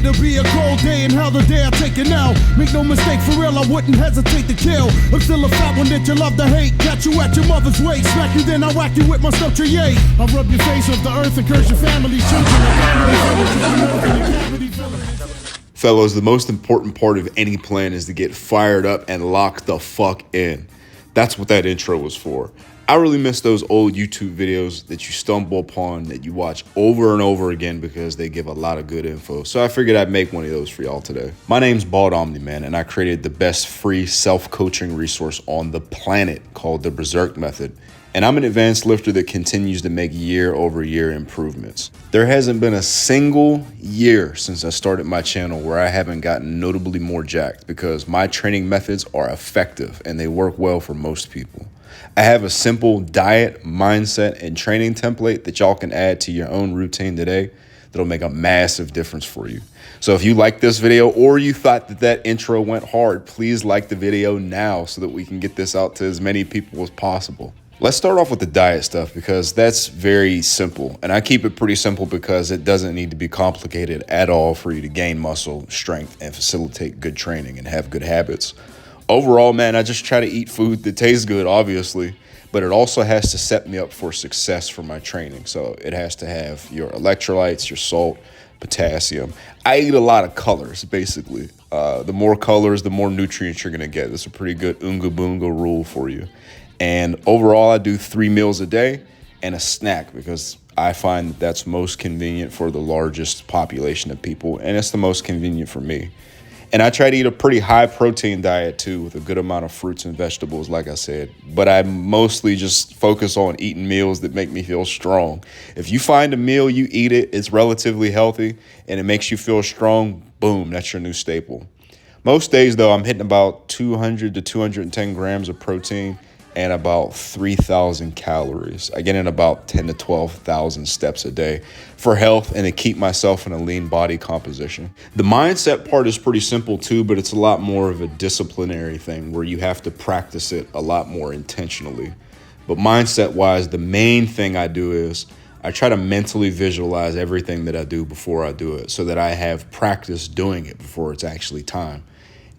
it'll be a cold day, and how the day I take it now. Make no mistake, for real, I wouldn't hesitate to kill. I'm still a fat one that you love to hate. Got you at your mother's waist, smack you then I whack you with my stuff to yay. I rub your face off the earth and curse your family's children. Fellas, the most important part of any plan is to get fired up and lock the fuck in. That's what that intro was for. I really miss those old YouTube videos that you stumble upon, that you watch over and over again because they give a lot of good info. So I figured I'd make one of those for y'all today. My name's Omni-Man, and I created the best free self-coaching resource on the planet called the Berserk Method. And I'm an advanced lifter that continues to make year-over-year improvements. There hasn't been a single year since I started my channel where I haven't gotten notably more jacked, because my training methods are effective and they work well for most people. I have a simple diet, mindset, and training template that y'all can add to your own routine today that'll make a massive difference for you. So if you like this video, or you thought that intro went hard, please like the video now so that we can get this out to as many people as possible. Let's start off with the diet stuff, because that's very simple. And I keep it pretty simple because it doesn't need to be complicated at all for you to gain muscle strength and facilitate good training and have good habits. Overall, man, I just try to eat food that tastes good, obviously, but it also has to set me up for success for my training. So it has to have your electrolytes, your salt, potassium. I eat a lot of colors, basically. The more colors, the more nutrients you're going to get. That's a pretty good Oonga Boonga rule for you. And overall, I do 3 meals a day and a snack, because I find that that's most convenient for the largest population of people, and it's the most convenient for me. And I try to eat a pretty high protein diet too, with a good amount of fruits and vegetables, like I said. But I mostly just focus on eating meals that make me feel strong. If you find a meal, you eat it, it's relatively healthy, and it makes you feel strong, boom, that's your new staple. Most days, though, I'm hitting about 200 to 210 grams of protein and about 3,000 calories. I get in about 10 to 12,000 steps a day for health and to keep myself in a lean body composition. The mindset part is pretty simple too, but it's a lot more of a disciplinary thing where you have to practice it a lot more intentionally. But mindset wise, the main thing I do is I try to mentally visualize everything that I do before I do it, so that I have practice doing it before it's actually time.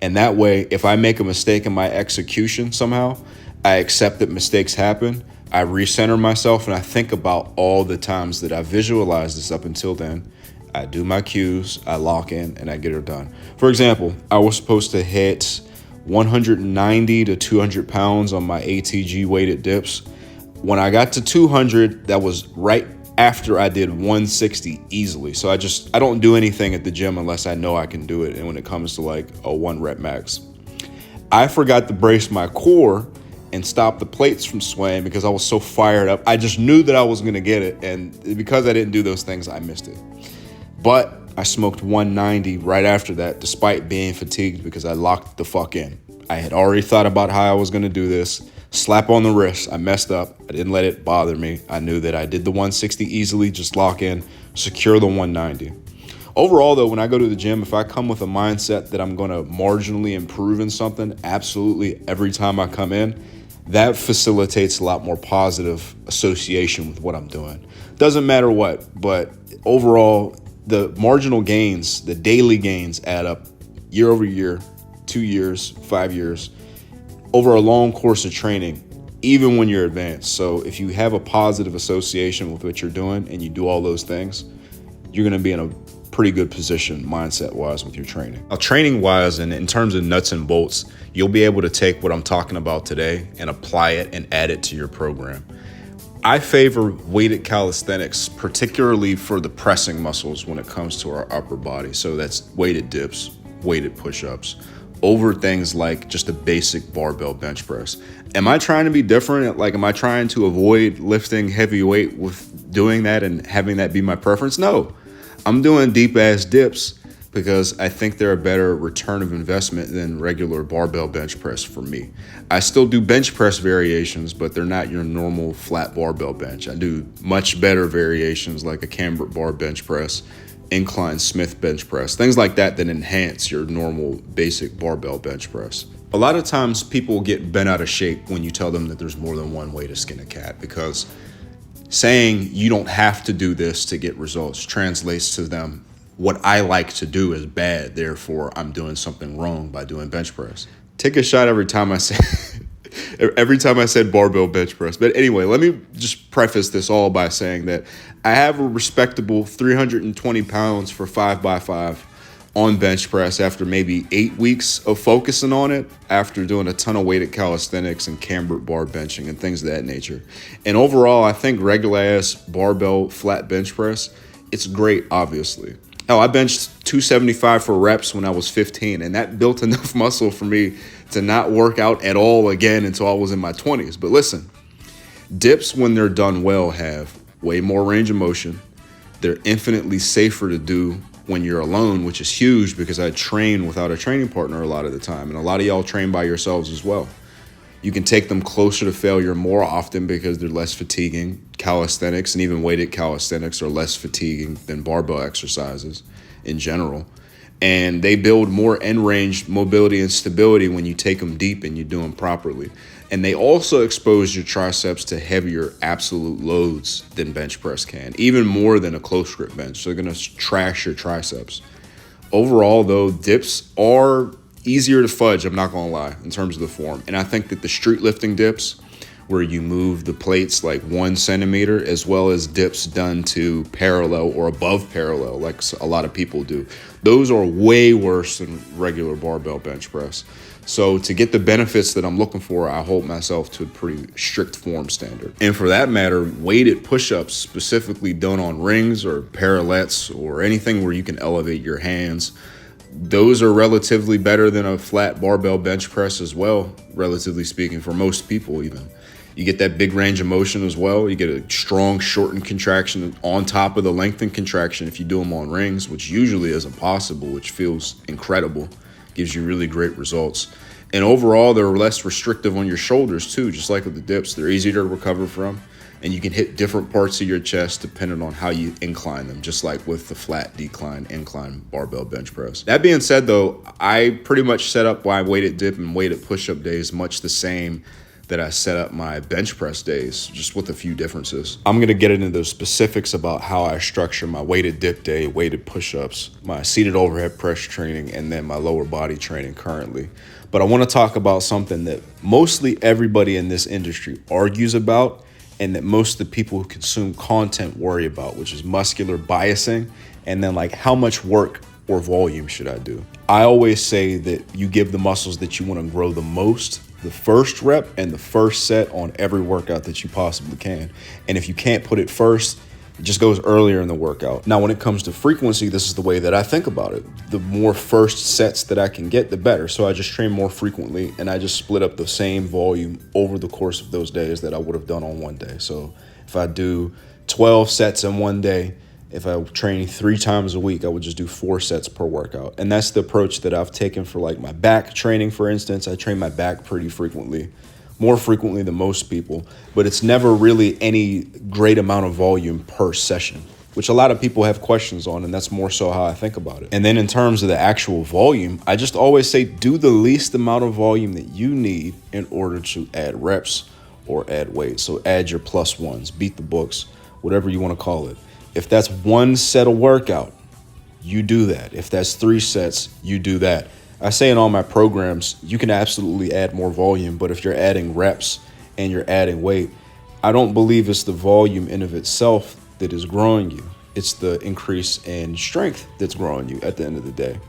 And that way, if I make a mistake in my execution somehow, I accept that mistakes happen, I recenter myself, and I think about all the times that I visualized this up until then. I do my cues, I lock in, and I get it done. For example, I was supposed to hit 190 to 200 pounds on my ATG weighted dips. When I got to 200, that was right after I did 160 easily. So I don't do anything at the gym unless I know I can do it. And when it comes to like a 1 rep max, I forgot to brace my core and stop the plates from swaying because I was so fired up. I just knew that I was gonna get it, and because I didn't do those things, I missed it. But I smoked 190 right after that, despite being fatigued, because I locked the fuck in. I had already thought about how I was gonna do this. Slap on the wrist, I messed up. I didn't let it bother me. I knew that I did the 160 easily, just lock in, secure the 190. Overall, though, when I go to the gym, if I come with a mindset that I'm gonna marginally improve in something, absolutely every time I come in, that facilitates a lot more positive association with what I'm doing. Doesn't matter what, but overall, the marginal gains, the daily gains add up year over year, 2 years, 5 years, over a long course of training, even when you're advanced. So if you have a positive association with what you're doing and you do all those things, you're gonna be in a pretty good position mindset-wise with your training. Now, training-wise, and in terms of nuts and bolts, you'll be able to take what I'm talking about today and apply it and add it to your program. I favor weighted calisthenics, particularly for the pressing muscles when it comes to our upper body. So that's weighted dips, weighted push-ups, over things like just a basic barbell bench press. Am I trying to be different? Like, am I trying to avoid lifting heavy weight with doing that and having that be my preference? No. I'm doing deep ass dips because I think they're a better return of investment than regular barbell bench press for me. I still do bench press variations, but they're not your normal flat barbell bench. I do much better variations like a cambered bar bench press, incline Smith bench press, things like that enhance your normal basic barbell bench press. A lot of times people get bent out of shape when you tell them that there's more than one way to skin a cat, because saying you don't have to do this to get results translates to them what I like to do is bad. Therefore, I'm doing something wrong by doing bench press. Take a shot every time I say every time I said barbell bench press. But anyway, let me just preface this all by saying that I have a respectable 320 pounds for 5x5 on bench press after maybe 8 weeks of focusing on it, after doing a ton of weighted calisthenics and cambered bar benching and things of that nature. And overall, I think regular ass barbell flat bench press, it's great, obviously. Hell, I benched 275 for reps when I was 15, and that built enough muscle for me to not work out at all again until I was in my 20s. But listen, dips, when they're done well, have way more range of motion. They're infinitely safer to do when you're alone, which is huge because I train without a training partner a lot of the time, and a lot of y'all train by yourselves as well. You can take them closer to failure more often because they're less fatiguing. Calisthenics and even weighted calisthenics are less fatiguing than barbell exercises in general. And they build more end range mobility and stability when you take them deep and you do them properly. And they also expose your triceps to heavier absolute loads than bench press can, even more than a close grip bench. So they're going to trash your triceps. Overall, though, dips are easier to fudge, I'm not going to lie, in terms of the form. And I think that the street lifting dips, where you move the plates like 1 centimeter, as well as dips done to parallel or above parallel, like a lot of people do, those are way worse than regular barbell bench press. So to get the benefits that I'm looking for, I hold myself to a pretty strict form standard. And for that matter, weighted push-ups, specifically done on rings or parallettes or anything where you can elevate your hands, those are relatively better than a flat barbell bench press as well, relatively speaking, for most people even. You get that big range of motion as well. You get a strong shortened contraction on top of the lengthened contraction if you do them on rings, which usually isn't possible, which feels incredible, gives you really great results. And overall, they're less restrictive on your shoulders too, just like with the dips. They're easier to recover from, and you can hit different parts of your chest depending on how you incline them, just like with the flat, decline, incline barbell bench press. That being said, though, I pretty much set up my weighted dip and weighted push-up days much the same that I set up my bench press days, just with a few differences. I'm gonna get into the specifics about how I structure my weighted dip day, weighted push-ups, my seated overhead press training, and then my lower body training currently. But I wanna talk about something that mostly everybody in this industry argues about, and that most of the people who consume content worry about, which is muscular biasing, and then like how much work or volume should I do? I always say that you give the muscles that you wanna grow the most the first rep and the first set on every workout that you possibly can. And if you can't put it first, it just goes earlier in the workout. Now, when it comes to frequency, this is the way that I think about it. The more first sets that I can get, the better. So I just train more frequently, and I just split up the same volume over the course of those days that I would have done on one day. So if I do 12 sets in one day, if I train 3 times a week, I would just do 4 sets per workout. And that's the approach that I've taken for like my back training, for instance. I train my back pretty frequently, more frequently than most people, but it's never really any great amount of volume per session, which a lot of people have questions on, and that's more so how I think about it. And then in terms of the actual volume, I just always say do the least amount of volume that you need in order to add reps or add weight. So add your plus ones, beat the books, whatever you want to call it. If that's 1 set of workout, you do that. If that's 3 sets, you do that. I say in all my programs, you can absolutely add more volume, but if you're adding reps and you're adding weight, I don't believe it's the volume in of itself that is growing you. It's the increase in strength that's growing you at the end of the day.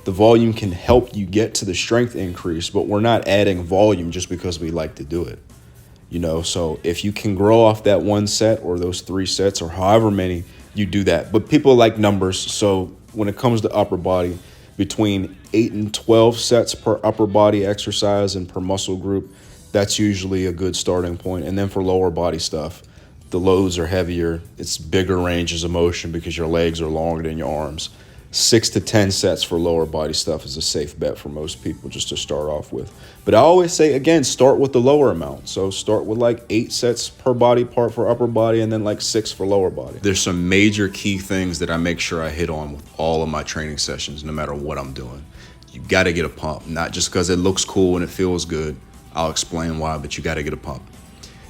The volume can help you get to the strength increase, but we're not adding volume just because we like to do it. You know, so if you can grow off that 1 set or those 3 sets or however many, you do that. But people like numbers. So when it comes to upper body, between 8 and 12 sets per upper body exercise and per muscle group, that's usually a good starting point. And then for lower body stuff, the loads are heavier. It's bigger ranges of motion because your legs are longer than your arms. 6 to 10 sets for lower body stuff is a safe bet for most people just to start off with. But I always say, again, start with the lower amount. So start with like 8 sets per body part for upper body and then like 6 for lower body. There's some major key things that I make sure I hit on with all of my training sessions, no matter what I'm doing. You got to get a pump, not just because it looks cool and it feels good. I'll explain why, but you got to get a pump.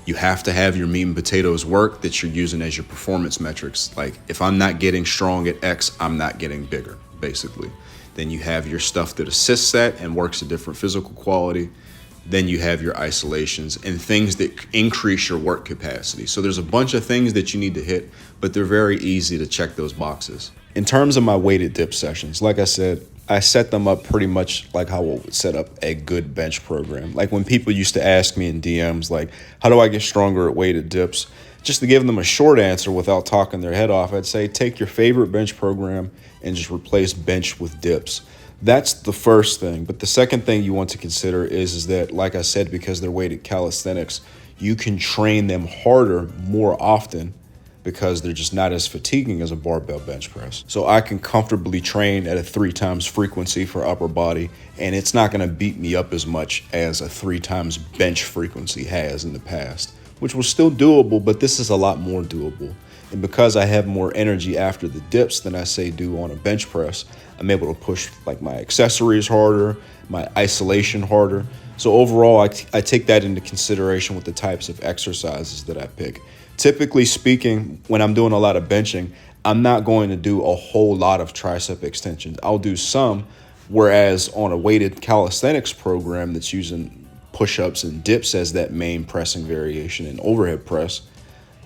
You have to have your meat and potatoes work that you're using as your performance metrics. Like if I'm not getting strong at X, I'm not getting bigger, basically. Then you have your stuff that assists that and works a different physical quality. Then you have your isolations and things that increase your work capacity. So there's a bunch of things that you need to hit, but they're very easy to check those boxes. In terms of my weighted dip sessions, like I said, I set them up pretty much like how I would set up a good bench program. Like when people used to ask me in DMs, like, how do I get stronger at weighted dips? Just to give them a short answer without talking their head off, I'd say take your favorite bench program and just replace bench with dips. That's the first thing. But the second thing you want to consider is that, like I said, because they're weighted calisthenics, you can train them harder more often because they're just not as fatiguing as a barbell bench press. So I can comfortably train at a 3 times frequency for upper body, and it's not gonna beat me up as much as a 3 times bench frequency has in the past, which was still doable, but this is a lot more doable. And because I have more energy after the dips than I say do on a bench press, I'm able to push like my accessories harder, my isolation harder. So overall, I take that into consideration with the types of exercises that I pick. Typically speaking, when I'm doing a lot of benching, I'm not going to do a whole lot of tricep extensions. I'll do some, whereas on a weighted calisthenics program that's using push-ups and dips as that main pressing variation and overhead press,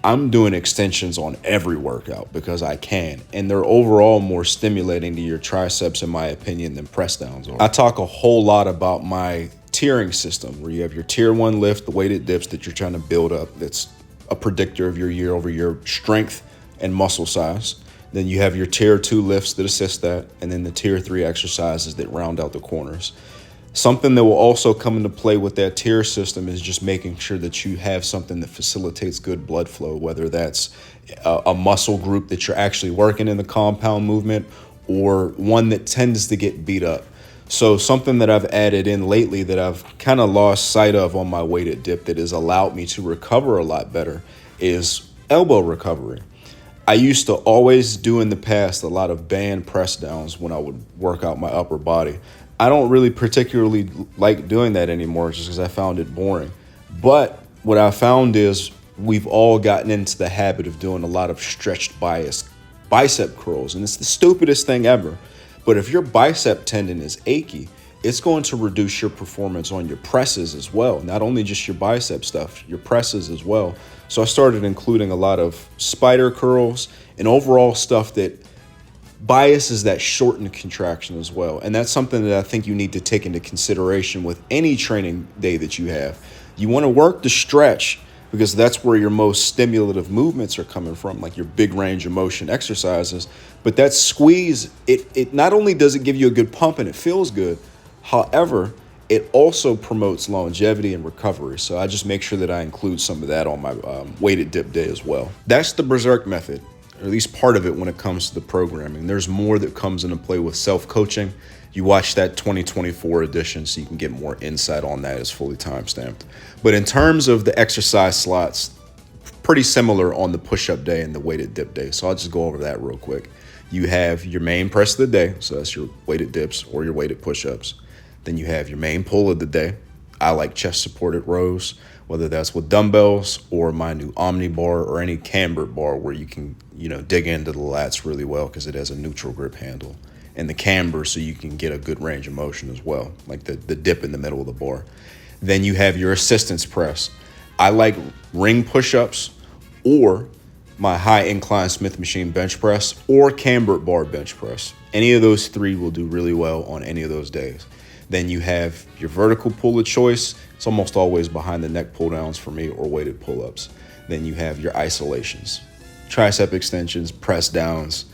I'm doing extensions on every workout because I can, and they're overall more stimulating to your triceps, in my opinion, than press downs are. I talk a whole lot about my tiering system, where you have your tier 1 lift, the weighted dips that you're trying to build up. That's a predictor of your year-over-year strength and muscle size. Then you have your tier 2 lifts that assist that, and then the tier 3 exercises that round out the corners. Something that will also come into play with that tier system is just making sure that you have something that facilitates good blood flow, whether that's a muscle group that you're actually working in the compound movement or one that tends to get beat up. So something that I've added in lately that I've kind of lost sight of on my weighted dip that has allowed me to recover a lot better is elbow recovery. I used to always do in the past a lot of band press downs when I would work out my upper body. I don't really particularly like doing that anymore just because I found it boring. But what I found is we've all gotten into the habit of doing a lot of stretched bicep curls, and it's the stupidest thing ever. But if your bicep tendon is achy, it's going to reduce your performance on your presses as well. Not only just your bicep stuff, your presses as well. So I started including a lot of spider curls and overall stuff that biases that shortened contraction as well. And that's something that I think you need to take into consideration with any training day that you have. You want to work the stretch because that's where your most stimulative movements are coming from, like your big range of motion exercises. But that squeeze, it not only does it give you a good pump and it feels good, however, it also promotes longevity and recovery. So I just make sure that I include some of that on my weighted dip day as well. That's the Berserk method, or at least part of it when it comes to the programming. There's more that comes into play with self-coaching. You watch that 2024 edition so you can get more insight on that. It's fully timestamped. But in terms of the exercise slots, pretty similar on the push-up day and the weighted dip day. So I'll just go over that real quick. You have your main press of the day, so that's your weighted dips or your weighted push-ups. Then you have your main pull of the day. I like chest supported rows, whether that's with dumbbells or my new Omni bar or any cambered bar where you can, dig into the lats really well because it has a neutral grip handle. And the camber so you can get a good range of motion as well, like the dip in the middle of the bar. Then you have your assistance press. I like ring push-ups or my high incline Smith machine bench press or cambered bar bench press. Any of those three will do really well on any of those days. Then you have your vertical pull of choice. It's almost always behind the neck pull downs for me or weighted pull-ups. Then you have your isolations, tricep extensions, press downs,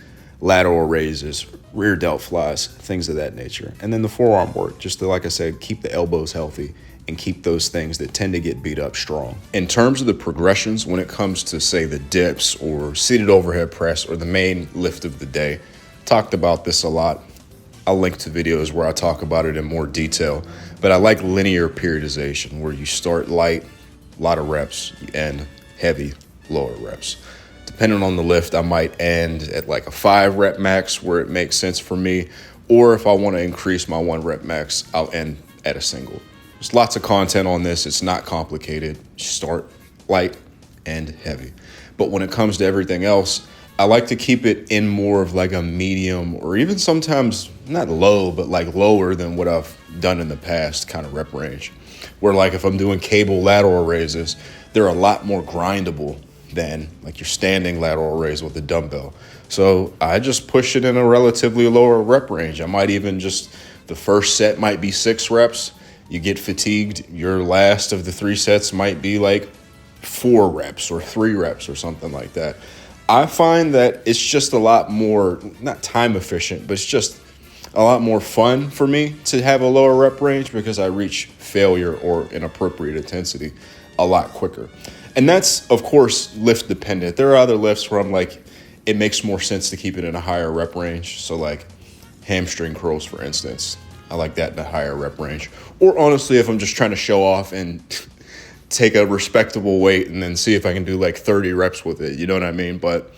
lateral raises, rear delt flies, things of that nature. And then the forearm work, just to, like I said, keep the elbows healthy and keep those things that tend to get beat up strong. In terms of the progressions, when it comes to, say, the dips or seated overhead press or the main lift of the day, talked about this a lot. I'll link to videos where I talk about it in more detail, but I like linear periodization where you start light, a lot of reps, you end heavy, lower reps. Depending on the lift, I might end at like a 5 rep max where it makes sense for me, or if I want to increase my 1 rep max, I'll end at a single. There's lots of content on this. It's not complicated. Start light and heavy. But when it comes to everything else, I like to keep it in more of like a medium, or even sometimes not low, but like lower than what I've done in the past kind of rep range. Where like if I'm doing cable lateral raises, they're a lot more grindable than like your standing lateral raise with a dumbbell. So I just push it in a relatively lower rep range. I might even just, the first set might be 6 reps. You get fatigued, your last of the 3 sets might be like 4 reps or 3 reps or something like that. I find that it's just a lot more, not time efficient, but it's just a lot more fun for me to have a lower rep range because I reach failure or inappropriate intensity a lot quicker. And that's, of course, lift dependent. There are other lifts where I'm like, it makes more sense to keep it in a higher rep range. So like hamstring curls, for instance, I like that in a higher rep range. Or honestly, if I'm just trying to show off and take a respectable weight and then see if I can do like 30 reps with it, you know what I mean? But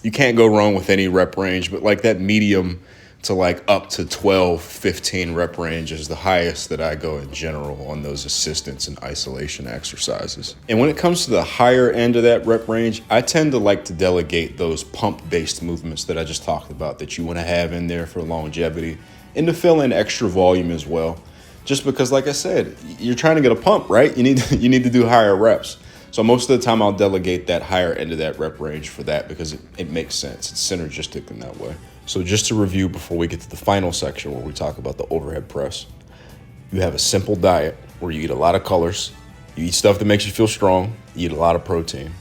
you can't go wrong with any rep range, but like that medium to like up to 12, 15 rep range is the highest that I go in general on those assistance and isolation exercises. And when it comes to the higher end of that rep range, I tend to like to delegate those pump-based movements that I just talked about that you want to have in there for longevity and to fill in extra volume as well. Just because, like I said, you're trying to get a pump, right? You need to do higher reps. So most of the time I'll delegate that higher end of that rep range for that because it makes sense. It's synergistic in that way. So just to review before we get to the final section where we talk about the overhead press, you have a simple diet where you eat a lot of colors, you eat stuff that makes you feel strong, you eat a lot of protein.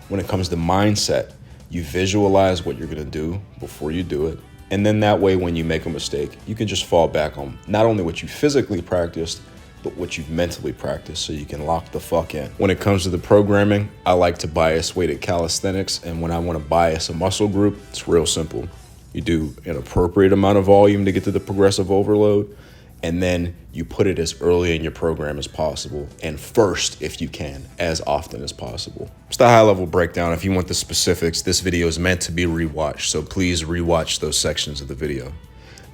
When it comes to mindset, you visualize what you're gonna do before you do it. And then that way, when you make a mistake, you can just fall back on not only what you physically practiced, but what you've mentally practiced so you can lock the fuck in. When it comes to the programming, I like to bias weighted calisthenics. And when I want to bias a muscle group, it's real simple. You do an appropriate amount of volume to get to the progressive overload, and then you put it as early in your program as possible, and first, if you can, as often as possible. It's the high-level breakdown. If you want the specifics, this video is meant to be rewatched, so please rewatch those sections of the video.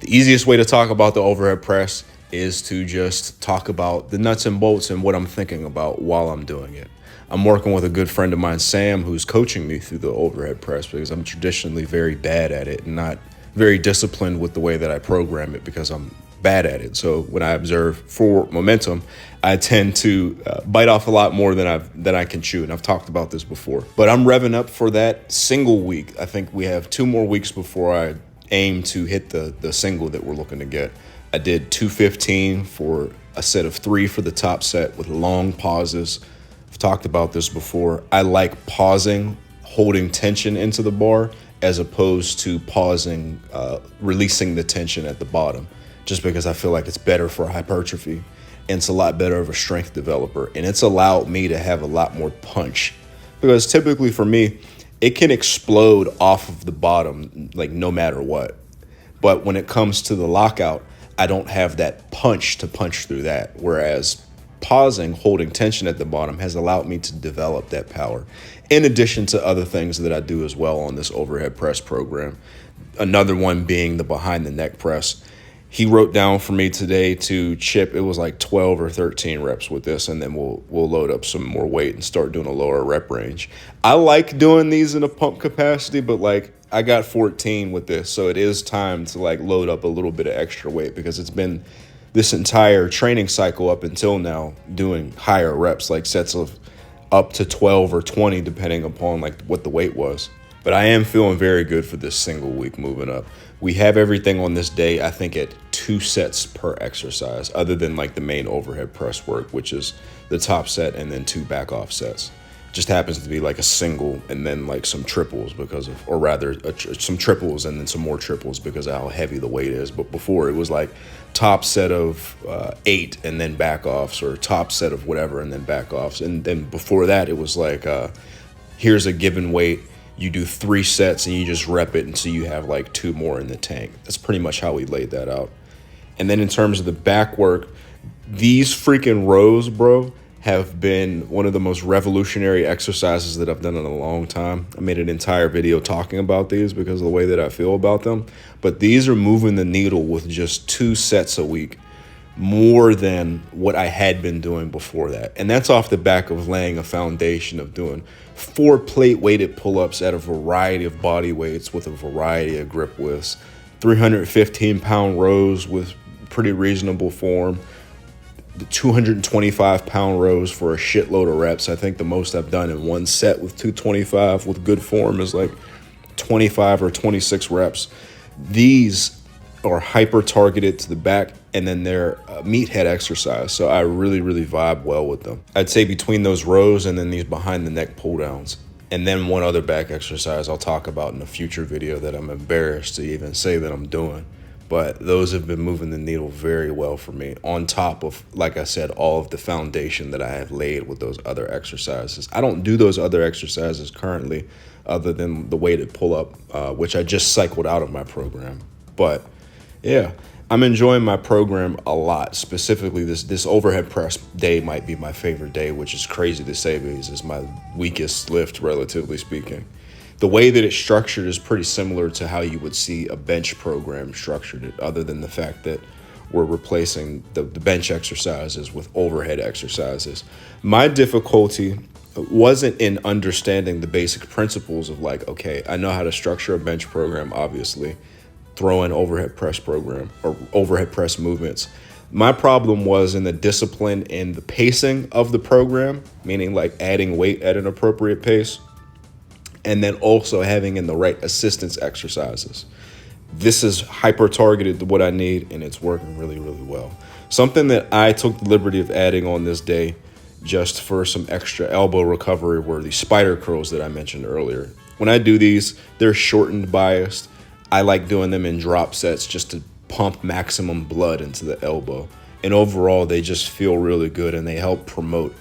The easiest way to talk about the overhead press is to just talk about the nuts and bolts and what I'm thinking about while I'm doing it. I'm working with a good friend of mine, Sam, who's coaching me through the overhead press because I'm traditionally very bad at it and not very disciplined with the way that I program it because I'm bad at it. So when I observe for momentum, I tend to bite off a lot more than I can chew. And I've talked about this before, but I'm revving up for that single week. I think we have 2 more weeks before I aim to hit the single that we're looking to get. I did 215 for a set of 3 for the top set with long pauses. I've talked about this before. I like pausing, holding tension into the bar as opposed to pausing, releasing the tension at the bottom, just because I feel like it's better for hypertrophy and it's a lot better of a strength developer. And it's allowed me to have a lot more punch because typically for me, it can explode off of the bottom, like no matter what. But when it comes to the lockout, I don't have that punch to punch through that. Whereas pausing, holding tension at the bottom has allowed me to develop that power, in addition to other things that I do as well on this overhead press program. Another one being the behind the neck press. He wrote down for me today to chip, it was like 12 or 13 reps with this, and then we'll load up some more weight and start doing a lower rep range. I like doing these in a pump capacity, but like I got 14 with this, so it is time to like load up a little bit of extra weight because it's been this entire training cycle up until now doing higher reps, like sets of up to 12 or 20 depending upon like what the weight was. But I am feeling very good for this single week moving up. We have everything on this day, I think, at 2 sets per exercise, other than like the main overhead press work, which is the top set and then 2 back off sets. Just happens to be like a single and then like some triples because of, or rather some triples and then some more triples because of how heavy the weight is. But before it was like top set of 8 and then back offs, or top set of whatever and then back offs. And then before that, it was like, here's a given weight. You do 3 sets and you just rep it until you have like 2 more in the tank. That's pretty much how we laid that out. And then in terms of the back work, these freaking rows, bro, have been one of the most revolutionary exercises that I've done in a long time. I made an entire video talking about these because of the way that I feel about them. But these are moving the needle with just 2 sets a week, more than what I had been doing before that. And that's off the back of laying a foundation of doing 4 plate weighted pull-ups at a variety of body weights with a variety of grip widths, 315-pound rows with pretty reasonable form, the 225-pound rows for a shitload of reps. I think the most I've done in one set with 225 with good form is like 25 or 26 reps. These are hyper targeted to the back, and then they're meathead exercise. So I really, really vibe well with them. I'd say between those rows and then these behind the neck pull downs. And then one other back exercise I'll talk about in a future video that I'm embarrassed to even say that I'm doing. But those have been moving the needle very well for me, on top of, like I said, all of the foundation that I have laid with those other exercises. I don't do those other exercises currently other than the weighted pull-up, which I just cycled out of my program. But yeah, I'm enjoying my program a lot. Specifically, this overhead press day might be my favorite day, which is crazy to say because it's my weakest lift, relatively speaking. The way that it's structured is pretty similar to how you would see a bench program structured, other than the fact that we're replacing the bench exercises with overhead exercises. My difficulty wasn't in understanding the basic principles of like, okay, I know how to structure a bench program, obviously, throw in overhead press program or overhead press movements. My problem was in the discipline and the pacing of the program, meaning like adding weight at an appropriate pace, and then also having in the right assistance exercises. This is hyper targeted to what I need, and it's working really, really well. Something that I took the liberty of adding on this day just for some extra elbow recovery were the spider curls that I mentioned earlier. When I do these, they're shortened biased. I like doing them in drop sets just to pump maximum blood into the elbow. And overall, they just feel really good, and they help promote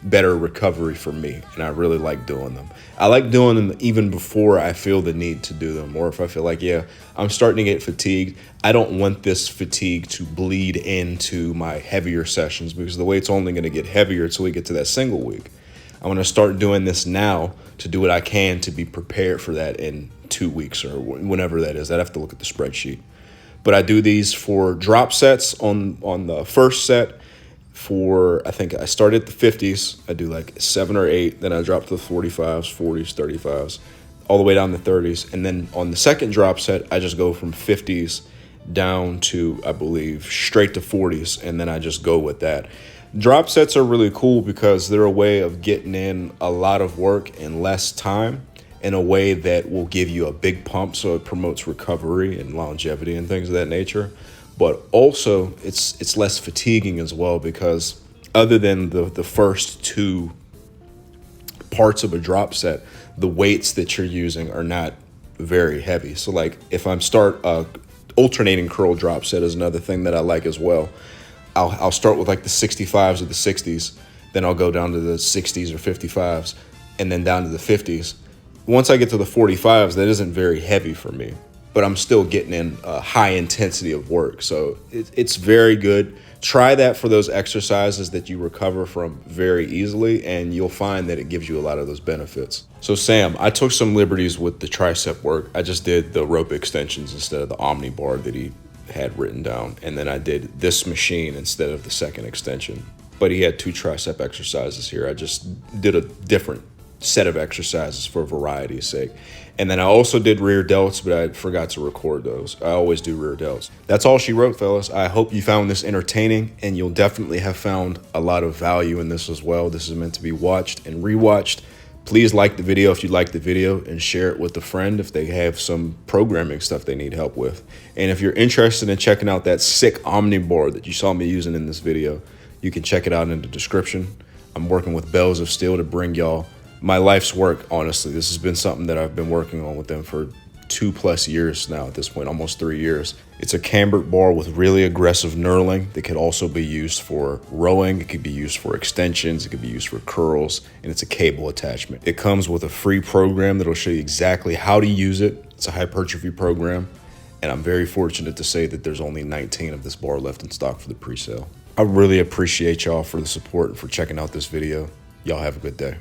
better recovery for me. And I really like doing them. I like doing them even before I feel the need to do them, or if I feel like, yeah, I'm starting to get fatigued. I don't want this fatigue to bleed into my heavier sessions, because the weight's only going to get heavier until we get to that single week. I want to start doing this now to do what I can to be prepared for that in 2 weeks or whenever that is. I'd have to look at the spreadsheet. But I do these for drop sets on the first set. I think I start at the 50s. I do like 7 or 8. Then I drop to the 45s, 40s, 35s, all the way down to 30s. And then on the second drop set, I just go from 50s down to, I believe, straight to 40s. And then I just go with that. Drop sets are really cool because they're a way of getting in a lot of work in less time, in a way that will give you a big pump, so it promotes recovery and longevity and things of that nature. But also, it's less fatiguing as well, because other than the first 2 parts of a drop set, the weights that you're using are not very heavy. So like if I'm alternating curl drop set is another thing that I like as well. I'll start with like the 65s or the 60s, then I'll go down to the 60s or 55s, and then down to the 50s. Once I get to the 45s, that isn't very heavy for me, but I'm still getting in a high intensity of work. So it's very good. Try that for those exercises that you recover from very easily, and you'll find that it gives you a lot of those benefits. So Sam, I took some liberties with the tricep work. I just did the rope extensions instead of the Omni bar that he had written down. And then I did this machine instead of the second extension. But he had 2 tricep exercises here. I just did a different set of exercises for variety's sake. And then I also did rear delts, but I forgot to record those. I always do rear delts. That's all she wrote, fellas. I hope you found this entertaining, and you'll definitely have found a lot of value in this as well. This is meant to be watched and rewatched. Please like the video if you like the video, and share it with a friend if they have some programming stuff they need help with. And if you're interested in checking out that sick Omni bar that you saw me using in this video, you can check it out in the description. I'm working with Bells of Steel to bring y'all my life's work, honestly. This has been something that I've been working on with them for 2+ years now at this point, almost 3 years. It's a cambered bar with really aggressive knurling that could also be used for rowing. It could be used for extensions. It could be used for curls, and it's a cable attachment. It comes with a free program that'll show you exactly how to use it. It's a hypertrophy program, and I'm very fortunate to say that there's only 19 of this bar left in stock for the pre-sale. I really appreciate y'all for the support and for checking out this video. Y'all have a good day.